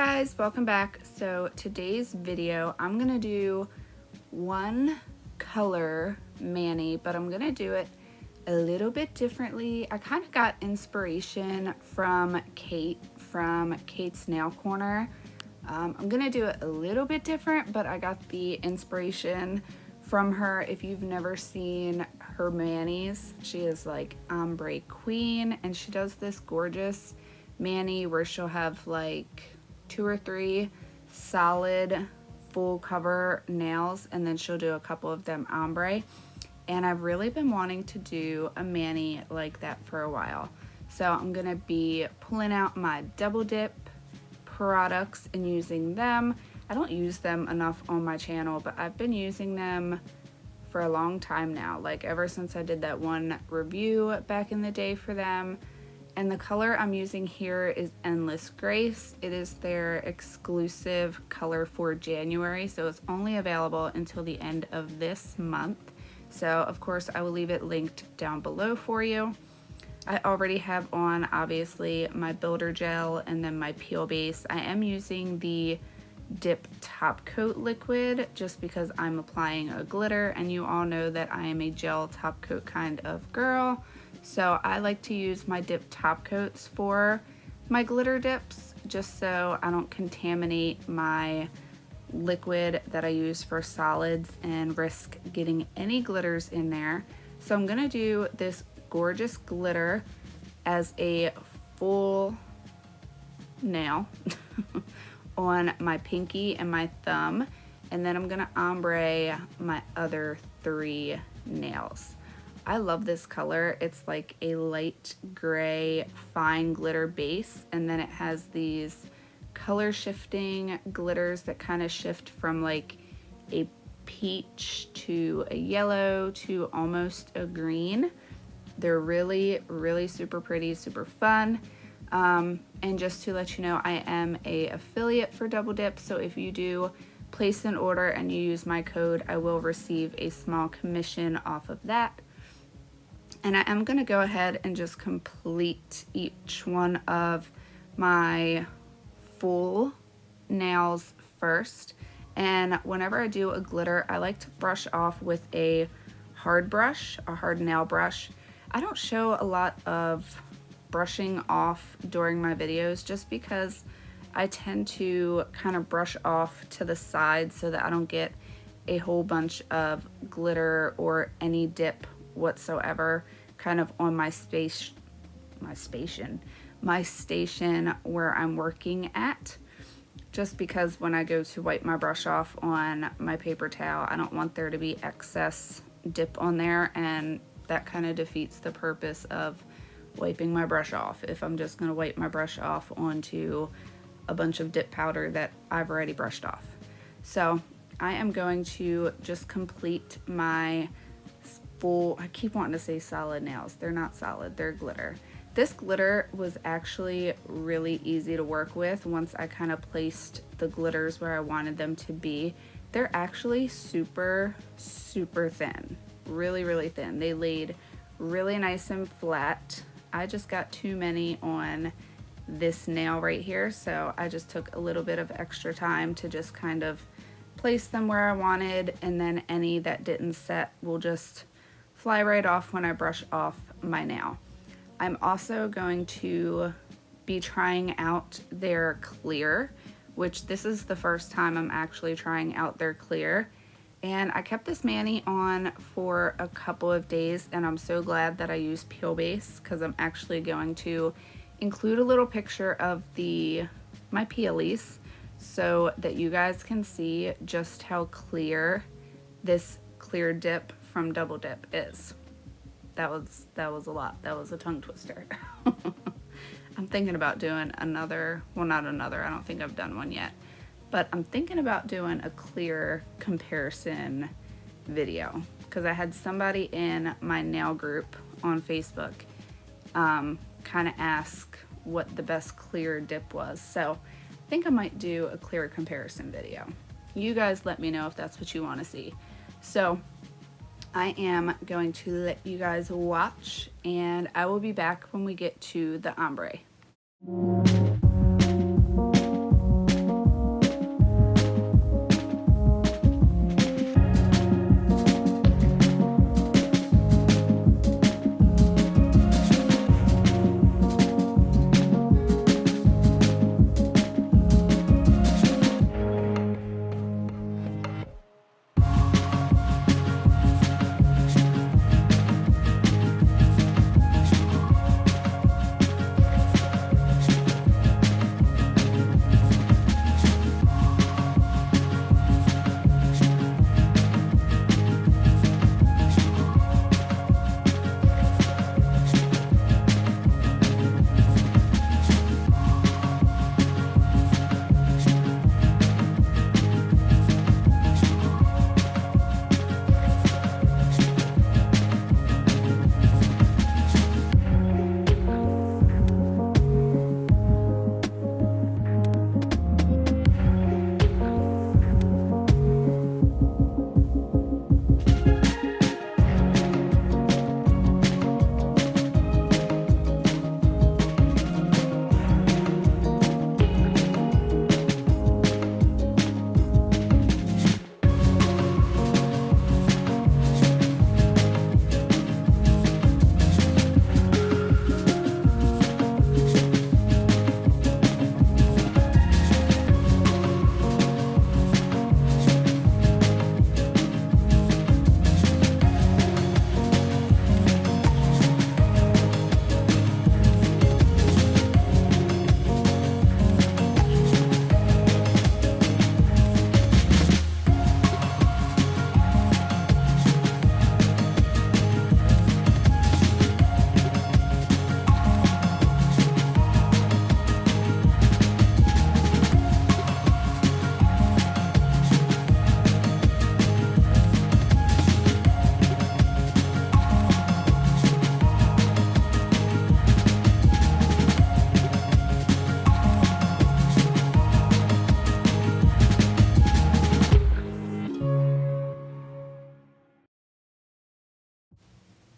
guys, welcome back. So today's video, I'm gonna do one color mani, but I'm gonna do it a little bit differently. I kind of got inspiration from Kate from Kate's Nail Corner. I'm gonna do it a little bit different, but I got the inspiration from her. If you've never seen her manis, she is like Ombre Queen, and she does this gorgeous mani where she'll have like 2 or 3 solid full cover nails, and then she'll do a couple of them ombre. And I've really been wanting to do a mani like that for a while. So I'm gonna be pulling out my Double Dip products and using them. I don't use them enough on my channel, but I've been using them for a long time now, like ever since I did that one review back in the day for them. And the color I'm using here is Endless Grace. It is their exclusive color for January, so it's only available until the end of this month. So of course I will leave it linked down below for you. I already have on obviously my builder gel and then my peel base. I am using the Dip top coat liquid just because I'm applying a glitter, and you all know that I am a gel top coat kind of girl. So I like to use my dip top coats for my glitter dips just so I don't contaminate my liquid that I use for solids and risk getting any glitters in there. So I'm gonna do this gorgeous glitter as a full nail on my pinky and my thumb, and then I'm gonna ombre my other 3 nails. I love this color. It's like a light gray fine glitter base, and then it has these color shifting glitters that kind of shift from like a peach to a yellow to almost a green. They're really super pretty, super fun. And just to let you know, I am a affiliate for Double Dip, so if you do place an order and you use my code, I will receive a small commission off of that. And I am going to go ahead and just complete each one of my full nails first. And whenever I do a glitter, I like to brush off with a hard brush, a hard nail brush. I don't show a lot of brushing off during my videos just because I tend to kind of brush off to the side so that I don't get a whole bunch of glitter or any dip whatsoever kind of on my station where I'm working at, just because when I go to wipe my brush off on my paper towel, I don't want there to be excess dip on there, and that kind of defeats the purpose of wiping my brush off if I'm just going to wipe my brush off onto a bunch of dip powder that I've already brushed off. So I am going to just complete my full, I keep wanting to say solid nails. They're not solid, they're glitter. This glitter was actually really easy to work with once I kind of placed the glitters where I wanted them to be. They're actually super thin, really thin. They laid really nice and flat. I just got too many on this nail right here, so I just took a little bit of extra time to just kind of place them where I wanted, and then any that didn't set will just fly right off when I brush off my nail. I'm also going to be trying out their clear, which this is the first time I'm actually trying out their clear. And I kept this mani on for a couple of days, and I'm so glad that I used peel base, because I'm actually going to include a little picture of my peelies so that you guys can see just how clear this clear dip from Double Dip is. That was a lot. That was a tongue twister. I'm thinking about doing another, well, not another, I don't think I've done one yet, but I'm thinking about doing a clear comparison video, because I had somebody in my nail group on Facebook kind of ask what the best clear dip was. So I think I might do a clear comparison video. You guys let me know if that's what you want to see. So I am going to let you guys watch, and I will be back when we get to the ombre.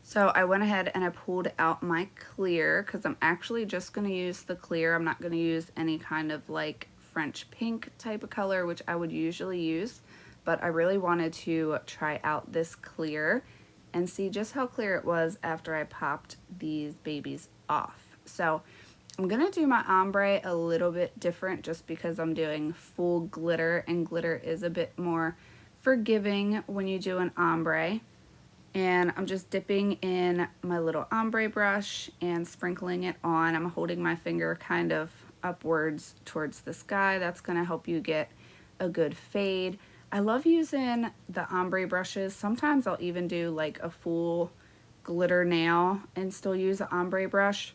So I went ahead and I pulled out my clear because I'm actually just going to use the clear. I'm not going to use any kind of like French pink type of color, which I would usually use, but I really wanted to try out this clear and see just how clear it was after I popped these babies off. So I'm going to do my ombre a little bit different just because I'm doing full glitter, and glitter is a bit more forgiving when you do an ombre. And I'm just dipping in my little ombre brush and sprinkling it on. I'm holding my finger kind of upwards towards the sky. That's going to help you get a good fade. I love using the ombre brushes. Sometimes I'll even do like a full glitter nail and still use an ombre brush,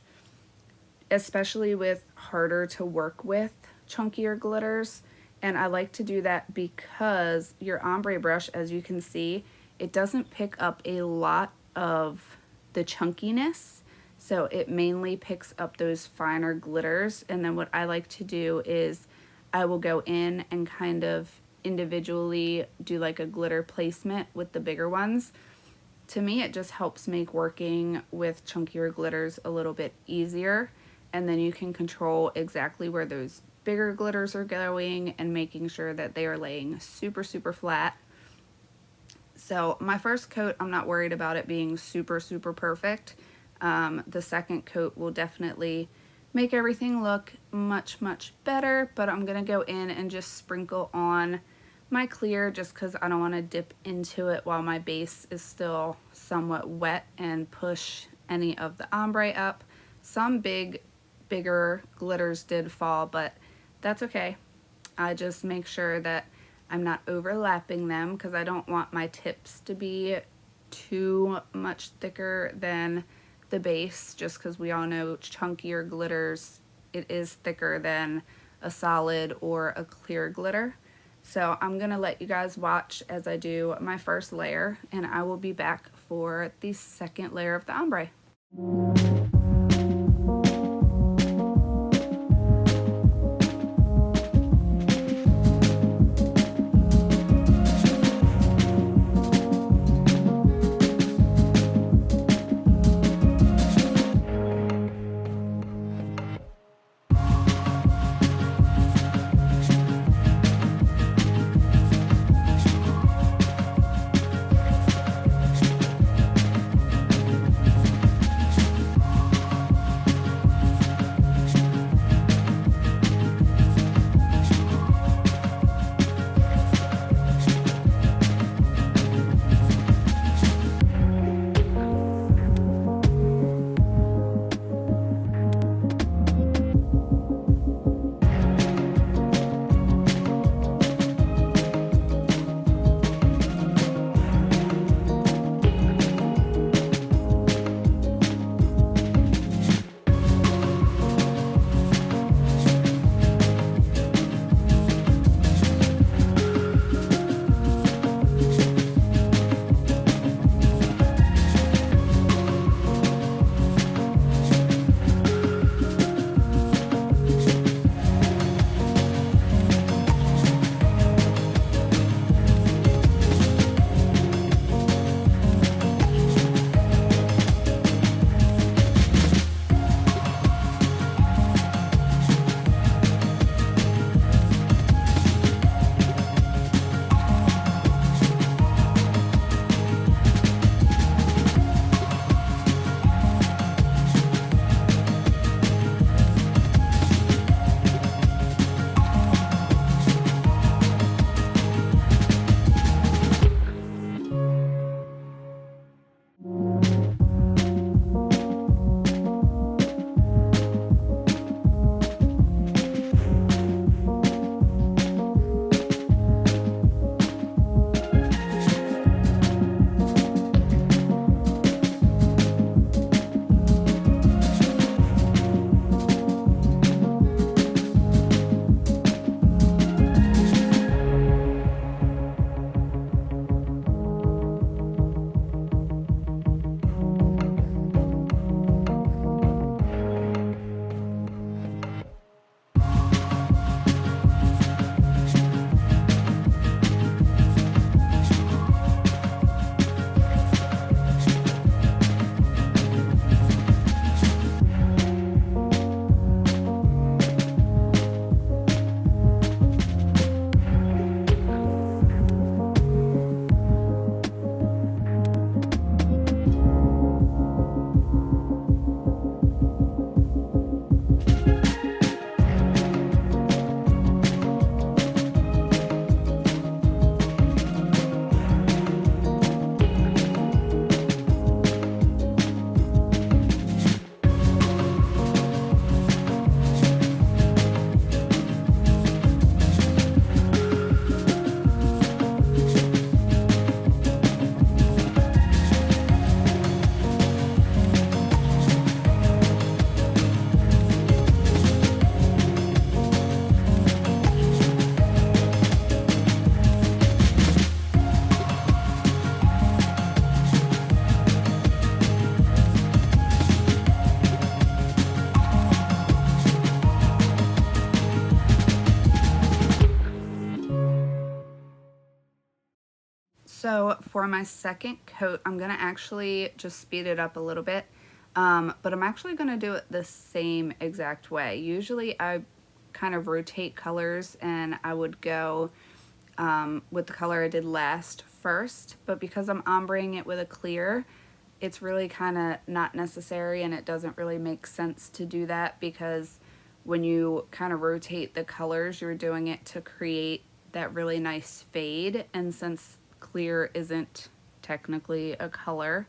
especially with harder to work with chunkier glitters. And I like to do that because your ombre brush, as you can see, it doesn't pick up a lot of the chunkiness, so it mainly picks up those finer glitters. And then what I like to do is I will go in and kind of individually do like a glitter placement with the bigger ones. To me, it just helps make working with chunkier glitters a little bit easier, and then you can control exactly where those bigger glitters are going and making sure that they are laying super flat. So my first coat, I'm not worried about it being super perfect. The second coat will definitely make everything look much better, but I'm gonna go in and just sprinkle on my clear just because I don't want to dip into it while my base is still somewhat wet and push any of the ombre up. Some bigger glitters did fall, but that's okay. I just make sure that I'm not overlapping them because I don't want my tips to be too much thicker than the base, just because we all know chunkier glitters, it is thicker than a solid or a clear glitter. So I'm gonna let you guys watch as I do my first layer, and I will be back for the second layer of the ombre. So for my second coat, I'm gonna actually just speed it up a little bit, but I'm actually gonna do it the same exact way. Usually I kind of rotate colors and I would go with the color I did last first, but because I'm ombreing it with a clear, it's really kind of not necessary, and it doesn't really make sense to do that, because when you kind of rotate the colors, you're doing it to create that really nice fade, and since clear isn't technically a color,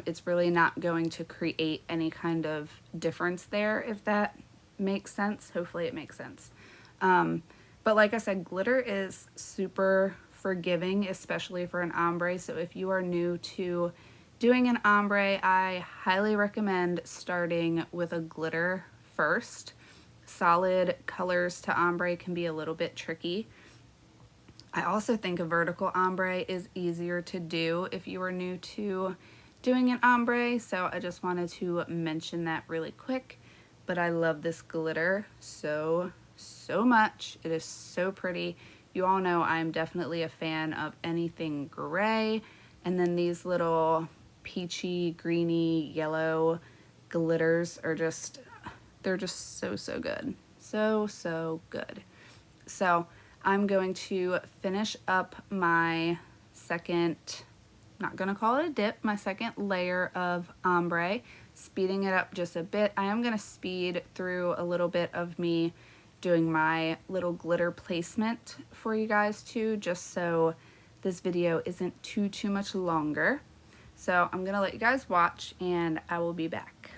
it's really not going to create any kind of difference there, if that makes sense. Hopefully it makes sense. But like I said, glitter is super forgiving, especially for an ombre, so if you are new to doing an ombre, I highly recommend starting with a glitter first. Solid colors to ombre can be a little bit tricky. I also think a vertical ombre is easier to do if you are new to doing an ombre, so I just wanted to mention that really quick. But I love this glitter so much. It is so pretty. You all know I'm definitely a fan of anything gray, and then these little peachy, greeny, yellow glitters are just, they're just so good. So good. So I'm going to finish up my second, not gonna call it a dip, my second layer of ombre, speeding it up just a bit. I am gonna speed through a little bit of me doing my little glitter placement for you guys too, just so this video isn't too much longer. So I'm gonna let you guys watch and I will be back.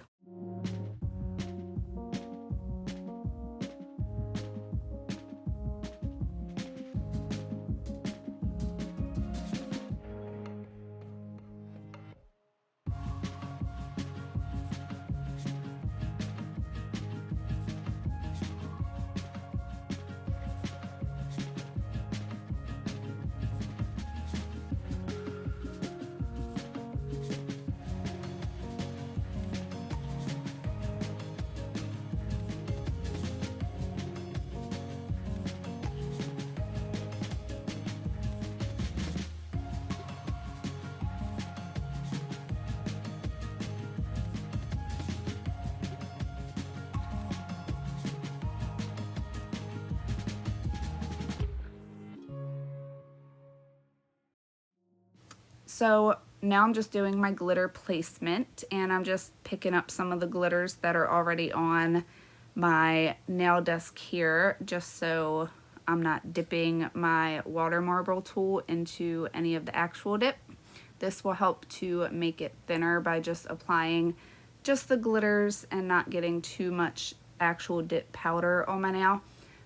So now I'm just doing my glitter placement, and I'm just picking up some of the glitters that are already on my nail desk here, just so I'm not dipping my water marble tool into any of the actual dip. This will help to make it thinner by just applying just the glitters and not getting too much actual dip powder on my nail.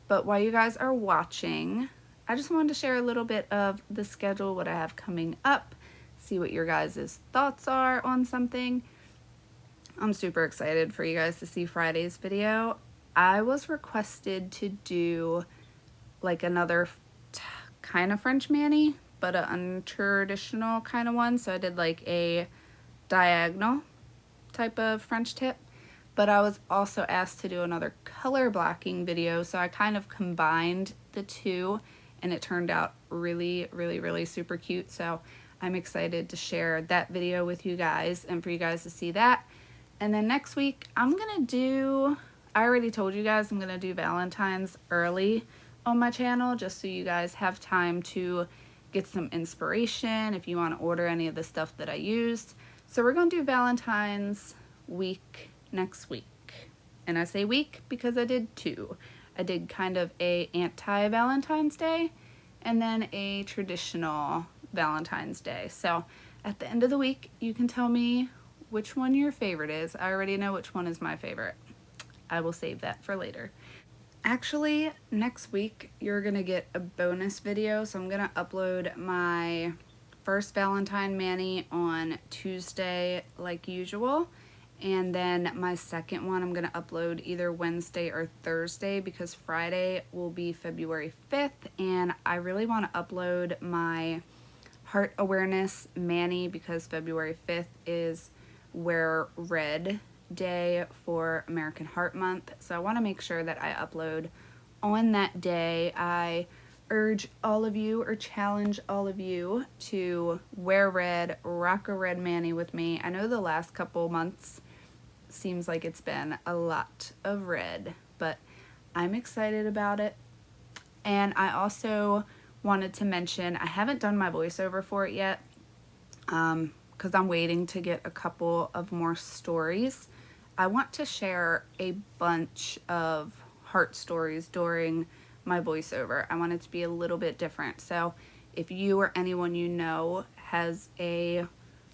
But while you guys are watching, I just wanted to share a little bit of the schedule, what I have coming up, see what your guys' thoughts are on something. I'm super excited for you guys to see Friday's video. I was requested to do like another kind of French mani, but an untraditional kind of one. So I did like a diagonal type of French tip, but I was also asked to do another color blocking video. So I kind of combined the two, and it turned out really super cute. So I'm excited to share that video with you guys and for you guys to see that. And then next week I'm gonna do, I already told you guys I'm gonna do Valentine's early on my channel, just so you guys have time to get some inspiration if you want to order any of the stuff that I used. So we're gonna do Valentine's week next week. And I say week because I did two. I did kind of a anti-Valentine's Day and then a traditional Valentine's Day. So at the end of the week, you can tell me which one your favorite is. I already know which one is my favorite. I will save that for later. Actually, next week, you're gonna get a bonus video. So I'm gonna upload my first Valentine mani on Tuesday like usual. And then my second one I'm gonna upload either Wednesday or Thursday, because Friday will be February 5th. And I really wanna upload my Heart Awareness mani because February 5th is Wear Red Day for American Heart Month. So I want to make sure that I upload on that day. I urge all of you or challenge all of you to wear red, rock a red mani with me. I know the last couple months seems like it's been a lot of red, but I'm excited about it. And I also wanted to mention, I haven't done my voiceover for it yet because I'm waiting to get a couple of more stories. I want to share a bunch of heart stories during my voiceover. I want it to be a little bit different. So if you or anyone you know has a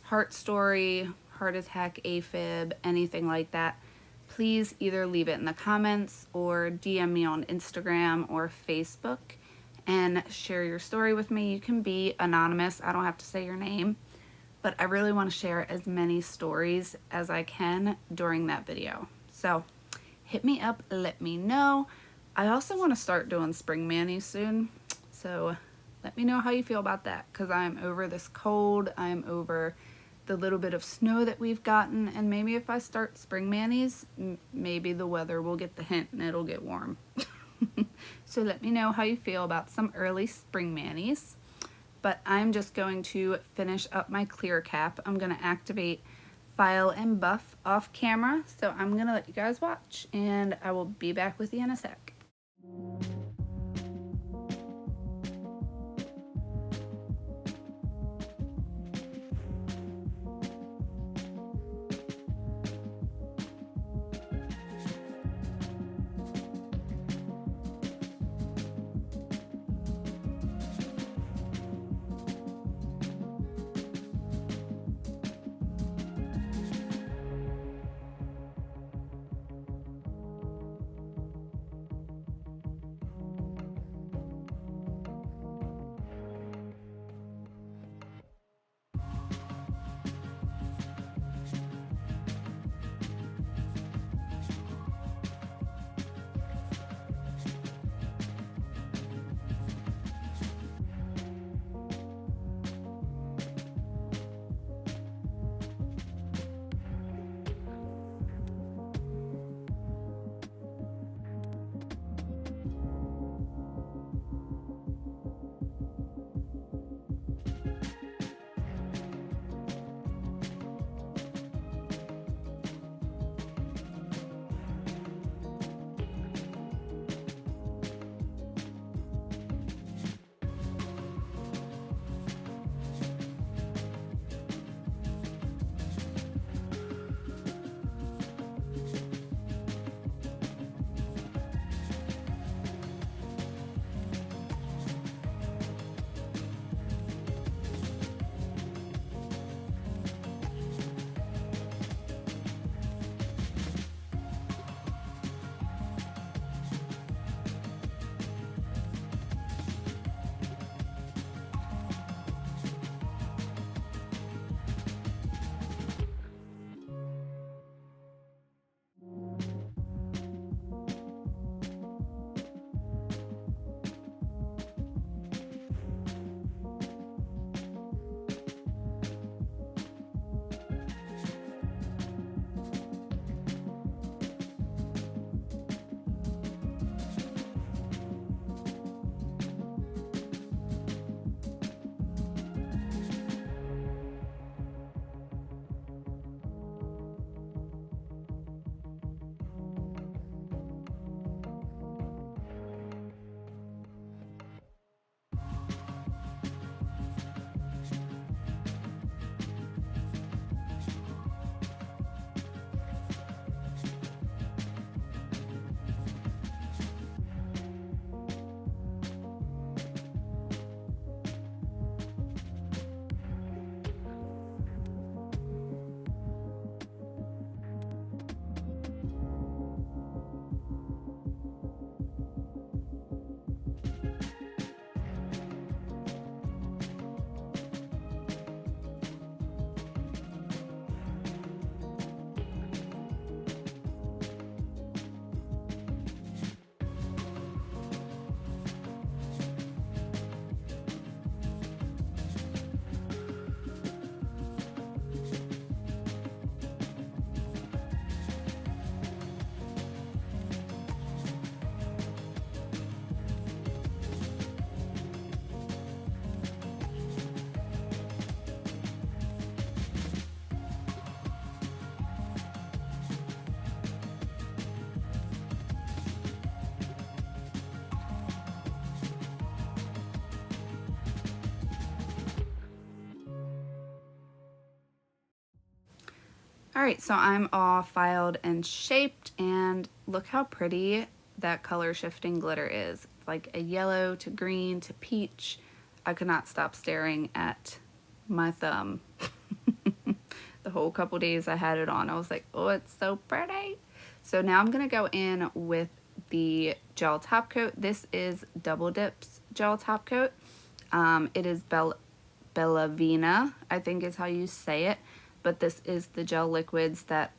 heart story, heart attack, AFib, anything like that, please either leave it in the comments or DM me on Instagram or Facebook and share your story with me. You can be anonymous. I don't have to say your name, but I really want to share as many stories as I can during that video. So hit me up, let me know. I also want to start doing spring manis soon, so let me know how you feel about that, because I'm over this cold, I'm over the little bit of snow that we've gotten, and maybe if I start spring manis, maybe the weather will get the hint and it'll get warm. So let me know how you feel about some early spring manis. But I'm just going to finish up my clear cap. I'm going to activate File and Buff off camera, so I'm going to let you guys watch, and I will be back with you in a sec. Alright, so I'm all filed and shaped, and look how pretty that color shifting glitter is. It's like a yellow to green to peach. I could not stop staring at my thumb. The whole couple days I had it on, I was like, oh, it's so pretty. So now I'm gonna go in with the gel top coat. This is Double Dip's gel top coat. It is Bellavina, I think is how you say it, but this is the gel liquids that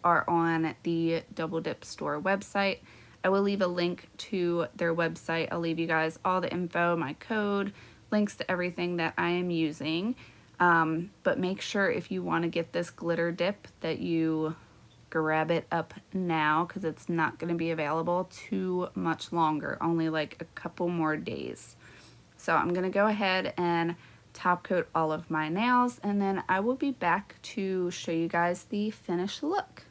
are on the Double Dip store website. I will leave a link to their website. I'll leave you guys all the info, my code, links to everything that I am using. But make sure if you want to get this glitter dip that you grab it up now, because it's not going to be available too much longer, only like a couple more days. So I'm going to go ahead and top coat all of my nails, and then I will be back to show you guys the finished look.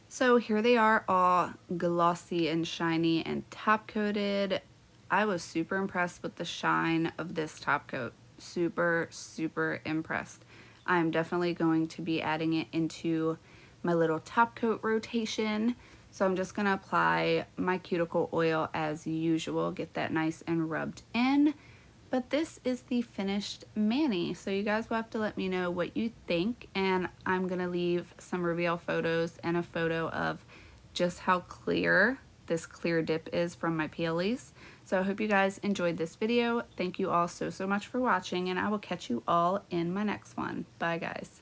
So here they are, all glossy and shiny and top coated. I was super impressed with the shine of this top coat. Super, super impressed. I'm definitely going to be adding it into my little top coat rotation. So I'm just going to apply my cuticle oil as usual, get that nice and rubbed in. But this is the finished mani, so you guys will have to let me know what you think, and I'm gonna leave some reveal photos and a photo of just how clear this clear dip is from my peelies. So I hope you guys enjoyed this video. Thank you all so much for watching, and I will catch you all in my next one. Bye guys.